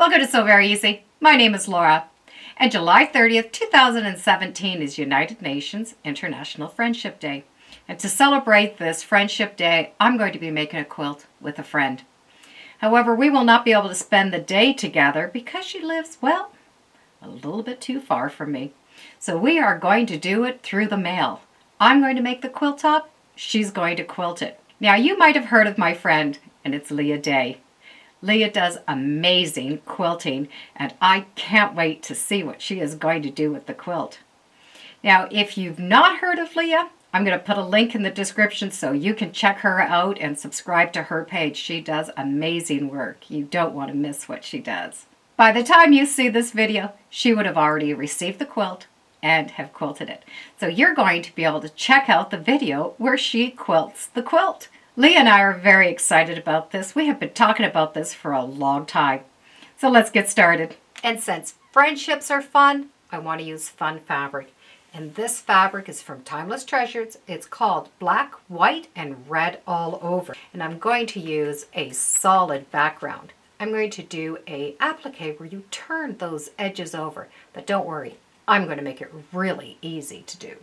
Welcome to So Very Easy. My name is Laura, and July 30th, 2017 is United Nations International Friendship Day. And to celebrate this Friendship Day, I'm going to be making a quilt with a friend. However, we will not be able to spend the day together because she lives, well, a little bit too far from me. So we are going to do it through the mail. I'm going to make the quilt top, she's going to quilt it. Now, you might have heard of my friend, and it's Leah Day. Leah does amazing quilting, and I can't wait to see what she is going to do with the quilt. Now, if you've not heard of Leah, I'm going to put a link in the description so you can check her out and subscribe to her page. She does amazing work. You don't want to miss what she does. By the time you see this video, she would have already received the quilt and have quilted it. So you're going to be able to check out the video where she quilts the quilt. Leah and I are very excited about this. We have been talking about this for a long time. So let's get started. And since friendships are fun, I want to use fun fabric. And this fabric is from Timeless Treasures. It's called Black, White, and Red All Over. And I'm going to use a solid background. I'm going to do a applique where you turn those edges over. But don't worry, I'm going to make it really easy to do.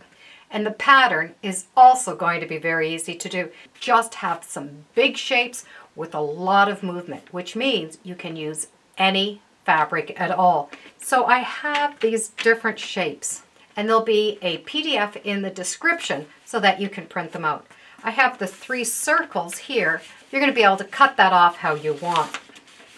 And the pattern is also going to be very easy to do. Just have some big shapes with a lot of movement, which means you can use any fabric at all. So I have these different shapes, and there'll be a PDF in the description so that you can print them out. I have the 3 circles here. You're going to be able to cut that off how you want.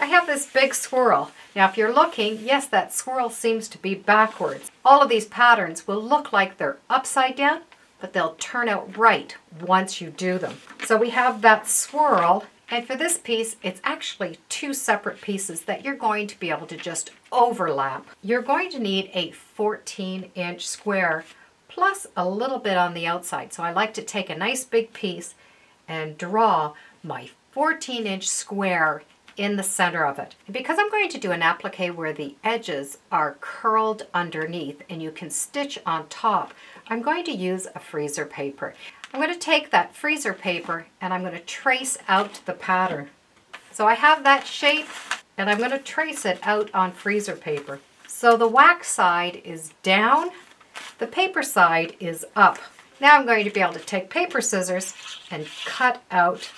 I have this big swirl. Now if you're looking, yes, that swirl seems to be backwards. All of these patterns will look like they're upside down, but they'll turn out right once you do them. So we have that swirl, and for this piece, it's actually 2 separate pieces that you're going to be able to just overlap. You're going to need a 14-inch square plus a little bit on the outside. So I like to take a nice big piece and draw my 14-inch square in the center of it. And because I'm going to do an applique where the edges are curled underneath and you can stitch on top, I'm going to use a freezer paper. I'm going to take that freezer paper and I'm going to trace out the pattern. So I have that shape and I'm going to trace it out on freezer paper. So the wax side is down, the paper side is up. Now I'm going to be able to take paper scissors and cut out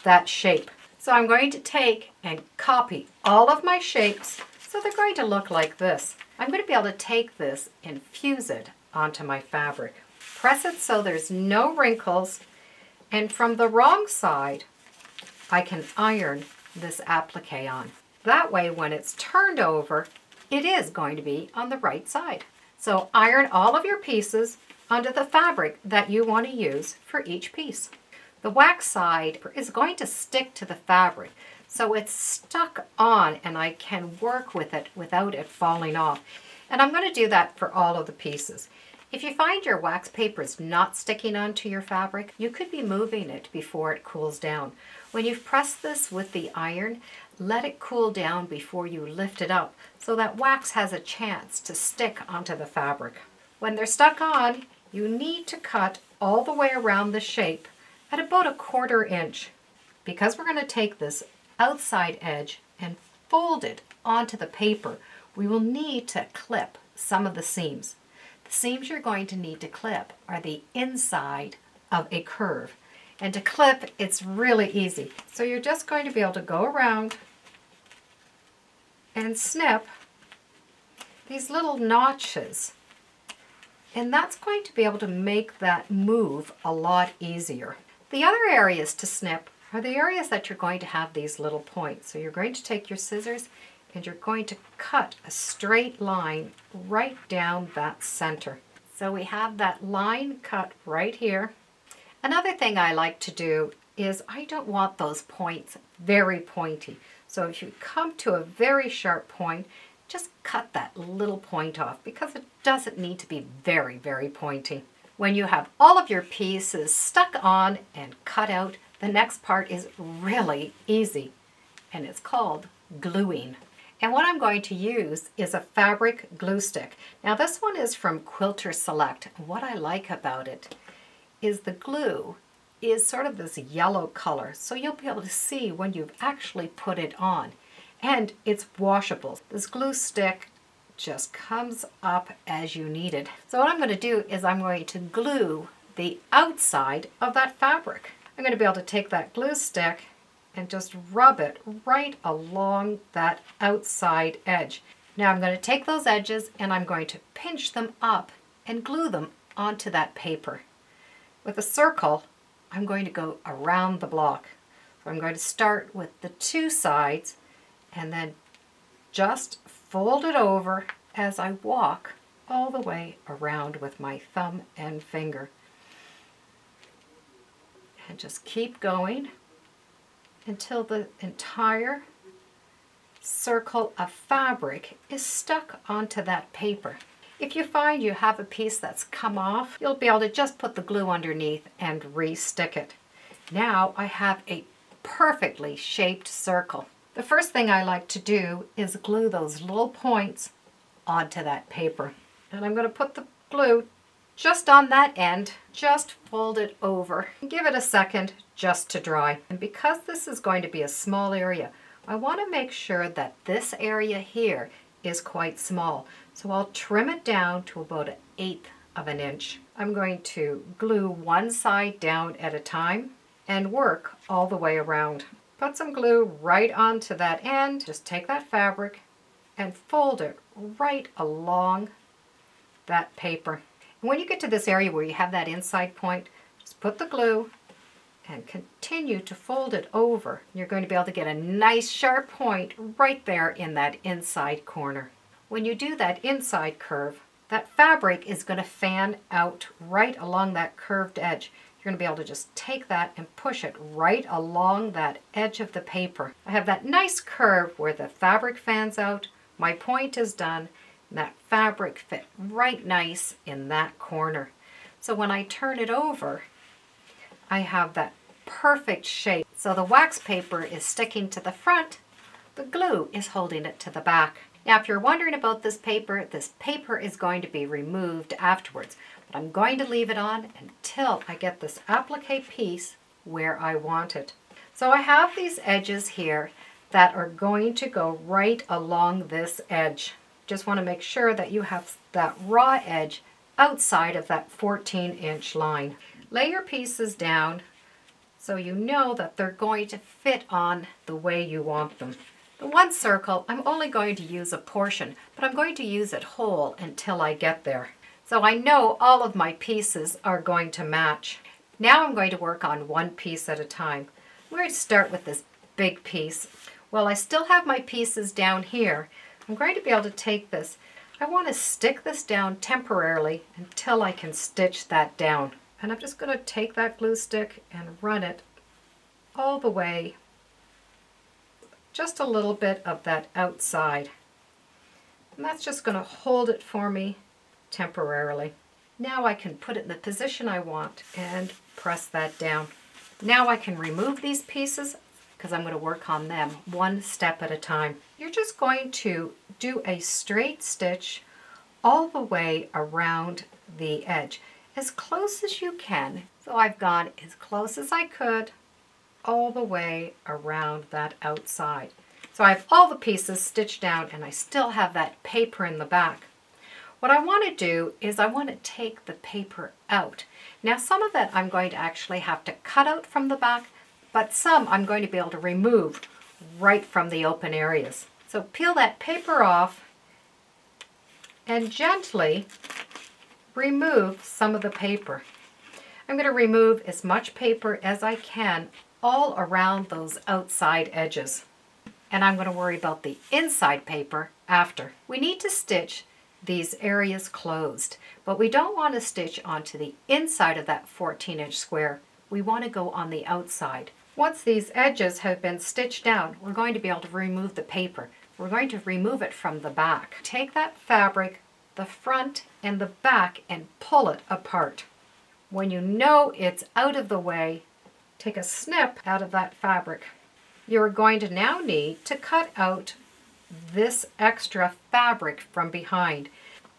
that shape. So I'm going to take and copy all of my shapes, so they're going to look like this. I'm going to be able to take this and fuse it onto my fabric. Press it so there's no wrinkles, and from the wrong side, I can iron this applique on. That way, when it's turned over, it is going to be on the right side. So iron all of your pieces onto the fabric that you want to use for each piece. The wax side is going to stick to the fabric, so it's stuck on and I can work with it without it falling off. And I'm going to do that for all of the pieces. If you find your wax paper is not sticking onto your fabric, you could be moving it before it cools down. When you've pressed this with the iron, let it cool down before you lift it up so that wax has a chance to stick onto the fabric. When they're stuck on, you need to cut all the way around the shape at about a 1/4 inch, because we're going to take this outside edge and fold it onto the paper. We will need to clip some of the seams. The seams you're going to need to clip are the inside of a curve, and to clip it's really easy. So you're just going to be able to go around and snip these little notches, and that's going to be able to make that move a lot easier. The other areas to snip are the areas that you're going to have these little points. So you're going to take your scissors and you're going to cut a straight line right down that center. So we have that line cut right here. Another thing I like to do is I don't want those points very pointy. So if you come to a very sharp point, just cut that little point off because it doesn't need to be very, very pointy. When you have all of your pieces stuck on and cut out, the next part is really easy, and it's called gluing. And what I'm going to use is a fabric glue stick. Now this one is from Quilter Select. What I like about it is the glue is sort of this yellow color, so you'll be able to see when you've actually put it on. and it's washable. This glue stick just comes up as you need it. So what I'm going to do is I'm going to glue the outside of that fabric. I'm going to be able to take that glue stick and just rub it right along that outside edge. Now I'm going to take those edges and I'm going to pinch them up and glue them onto that paper. With a circle, I'm going to go around the block. So I'm going to start with the two sides and then just fold it over as I walk all the way around with my thumb and finger. And just keep going until the entire circle of fabric is stuck onto that paper. If you find you have a piece that's come off, you'll be able to just put the glue underneath and re-stick it. Now I have a perfectly shaped circle. The first thing I like to do is glue those little points onto that paper. And I'm going to put the glue just on that end, just fold it over and give it a second just to dry. And because this is going to be a small area, I want to make sure that this area here is quite small. So I'll trim it down to about 1/8 of an inch. I'm going to glue one side down at a time and work all the way around. Put some glue right onto that end. Just take that fabric and fold it right along that paper. And when you get to this area where you have that inside point, just put the glue and continue to fold it over. You're going to be able to get a nice sharp point right there in that inside corner. When you do that inside curve, that fabric is going to fan out right along that curved edge. You're going to be able to just take that and push it right along that edge of the paper. I have that nice curve where the fabric fans out, my point is done, and that fabric fit right nice in that corner. So when I turn it over, I have that perfect shape. So the wax paper is sticking to the front, the glue is holding it to the back. Now if you're wondering about this paper is going to be removed afterwards, but I'm going to leave it on until I get this applique piece where I want it. So I have these edges here that are going to go right along this edge. Just want to make sure that you have that raw edge outside of that 14-inch line. Lay your pieces down so you know that they're going to fit on the way you want them. The one circle, I'm only going to use a portion, but I'm going to use it whole until I get there. So I know all of my pieces are going to match. Now I'm going to work on one piece at a time. I'm going to start with this big piece. Well, I still have my pieces down here. I'm going to be able to take this. I want to stick this down temporarily until I can stitch that down. And I'm just going to take that glue stick and run it all the way, just a little bit of that outside. And that's just going to hold it for me temporarily. Now I can put it in the position I want and press that down. Now I can remove these pieces because I'm going to work on them one step at a time. You're just going to do a straight stitch all the way around the edge, as close as you can. So I've gone as close as I could all the way around that outside. So I have all the pieces stitched down and I still have that paper in the back. What I want to do is I want to take the paper out. Now some of that I'm going to actually have to cut out from the back, but some I'm going to be able to remove right from the open areas. So peel that paper off and gently remove some of the paper. I'm going to remove as much paper as I can all around those outside edges. And I'm going to worry about the inside paper after. We need to stitch these areas closed, but we don't want to stitch onto the inside of that 14-inch square. We want to go on the outside. Once these edges have been stitched down, we're going to be able to remove the paper. We're going to remove it from the back. Take that fabric, the front and the back, and pull it apart. When you know it's out of the way, take a snip out of that fabric. You're going to now need to cut out this extra fabric from behind.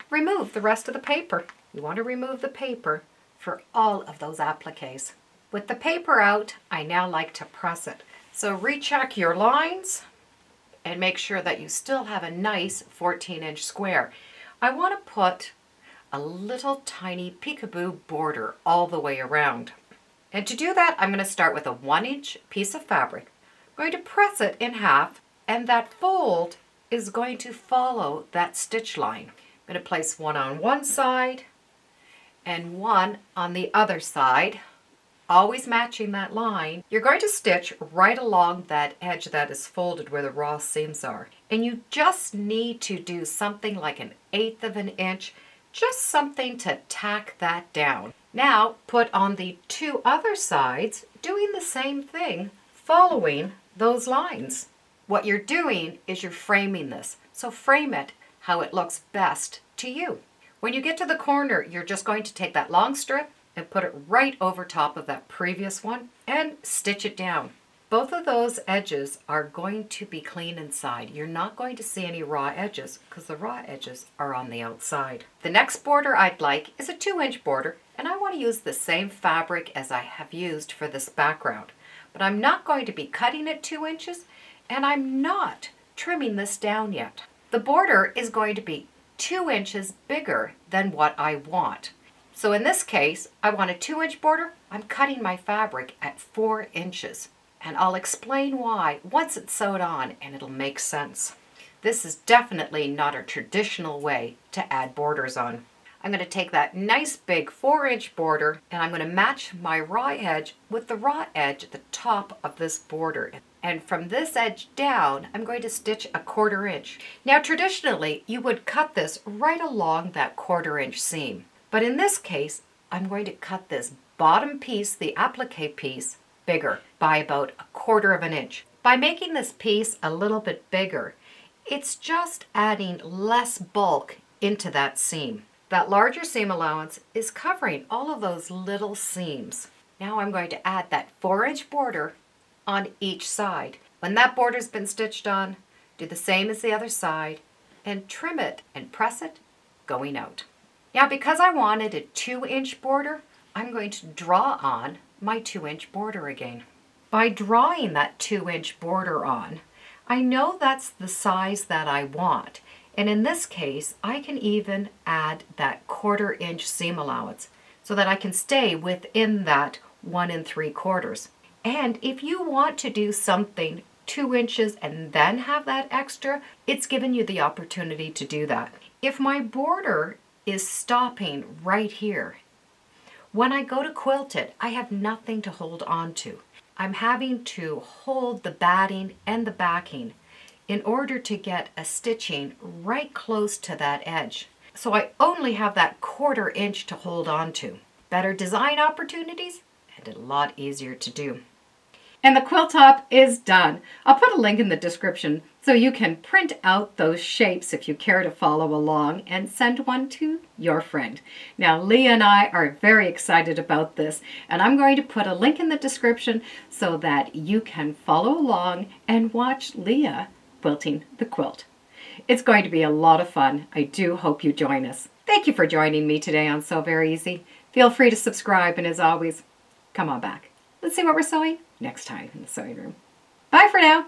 Remove the rest of the paper. You want to remove the paper for all of those appliques. With the paper out, I now like to press it. So recheck your lines and make sure that you still have a nice 14-inch square. I want to put a little tiny peekaboo border all the way around. And to do that, I'm going to start with a 1-inch piece of fabric. I'm going to press it in half, and that fold is going to follow that stitch line. I'm going to place one on one side and one on the other side, always matching that line. You're going to stitch right along that edge that is folded where the raw seams are. And you just need to do something like 1/8 of an inch, just something to tack that down. Now put on the two other sides, doing the same thing, following those lines. What you're doing is you're framing this. So frame it how it looks best to you. When you get to the corner, you're just going to take that long strip and put it right over top of that previous one and stitch it down. Both of those edges are going to be clean inside. You're not going to see any raw edges because the raw edges are on the outside. The next border I'd like is a 2-inch border, and I want to use the same fabric as I have used for this background. But I'm not going to be cutting it 2 inches, and I'm not trimming this down yet. The border is going to be 2 inches bigger than what I want. So in this case, I want a 2-inch border. I'm cutting my fabric at 4 inches. And I'll explain why once it's sewed on, and it'll make sense. This is definitely not a traditional way to add borders on. I'm going to take that nice big 4-inch border, and I'm going to match my raw edge with the raw edge at the top of this border. And from this edge down, I'm going to stitch a 1/4 inch. Now traditionally, you would cut this right along that 1/4 inch seam. But in this case, I'm going to cut this bottom piece, the applique piece, bigger by about 1/4 of an inch. By making this piece a little bit bigger, it's just adding less bulk into that seam. That larger seam allowance is covering all of those little seams. Now I'm going to add that 4-inch border on each side. When that border's been stitched on, do the same as the other side and trim it and press it going out. Now because I wanted a 2-inch border, I'm going to draw on my 2-inch border again. By drawing that 2-inch border on, I know that's the size that I want. And in this case, I can even add that 1/4 inch seam allowance so that I can stay within that 1 3/4. And if you want to do something 2 inches and then have that extra, it's given you the opportunity to do that. If my border is stopping right here, when I go to quilt it, I have nothing to hold on to. I'm having to hold the batting and the backing in order to get a stitching right close to that edge. So I only have that 1/4 inch to hold on to. Better design opportunities and a lot easier to do. And the quilt top is done. I'll put a link in the description so you can print out those shapes if you care to follow along and send one to your friend. Now, Leah and I are very excited about this, and I'm going to put a link in the description so that you can follow along and watch Leah quilting the quilt. It's going to be a lot of fun. I do hope you join us. Thank you for joining me today on Sew Very Easy. Feel free to subscribe, and as always, come on back. Let's see what we're sewing next time in the sewing room. Bye for now.